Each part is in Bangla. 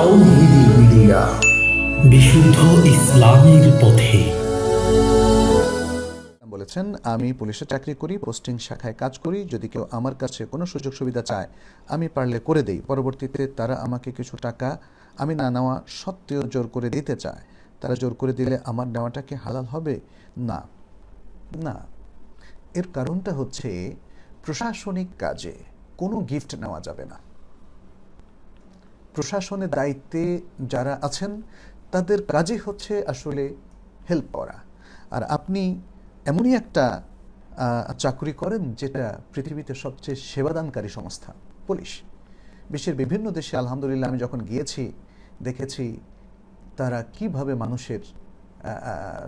তাওহীদি মিডিয়া, বিশুদ্ধ ইসলামের পথে। বলেছেন, আমি পুলিশে চাকরি করি, পোস্টিং শাখায় কাজ করি। যদি কেউ আমার কাছে কোনো সুযোগ সুবিধা চায়, আমি পারলে করে দেই। পরবর্তীতে তারা আমাকে কিছু টাকা আমি না নেওয়া সত্ত্বেও জোর করে দিতে চায়। তারা জোর করে দিলে আমার নেওয়াটা কি হালাল হবে? না, না। এর কারণটা হচ্ছে, প্রশাসনিক কাজে কোনো গিফট নেওয়া যাবে না। প্রশাসনের দায়িত্বে যারা আছেন তাদের কাজই হচ্ছে আসলে হেল্প করা। আর আপনি এমনই একটা চাকরি করেন যেটা পৃথিবীতে সবচেয়ে সেবাদানকারী সংস্থা, পুলিশ। বিশ্বের বিভিন্ন দেশে আলহামদুলিল্লাহ আমি যখন গিয়েছি দেখেছি তারা কিভাবে মানুষের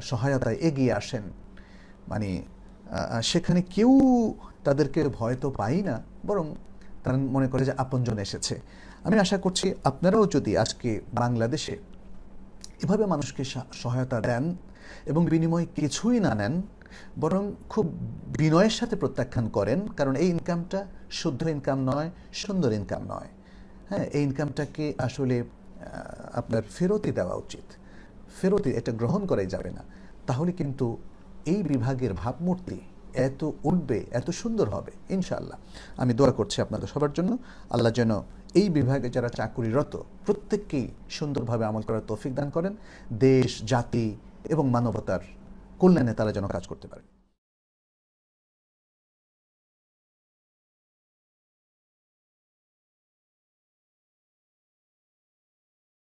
সহায়তায় এগিয়ে আসেন। মানে সেখানে কেউ তাদেরকে ভয় তো পাই না, বরং তারা মনে করে যে আপনজন এসেছে। আমি আশা করছি আপনারাও যদি আজকে বাংলাদেশে এভাবে মানুষকে সহায়তা দেন এবং বিনিময়ে কিছুই না নেন, বরং খুব বিনয়ের সাথে প্রত্যাখ্যান করেন, কারণ এই ইনকামটা শুদ্ধ ইনকাম নয়, সুন্দর ইনকাম নয়। হ্যাঁ, এই ইনকামটাকে আসলে আপনার ফেরতি দেওয়া উচিত। ফেরতি এটা গ্রহণ করাই যাবে না। তাহলে কিন্তু এই বিভাগের ভাবমূর্তি এত উঠবে, এত সুন্দর হবে ইনশাআল্লাহ। আমি দোয়া করছি আপনাদের সবার জন্য, আল্লাহ যেন এই বিভাগে যারা চাকুরিরত প্রত্যেককেই সুন্দরভাবে আমল করার তৌফিক দান করেন। দেশ, জাতি এবং মানবতার কল্যাণে তারা যেন কাজ করতে পারে।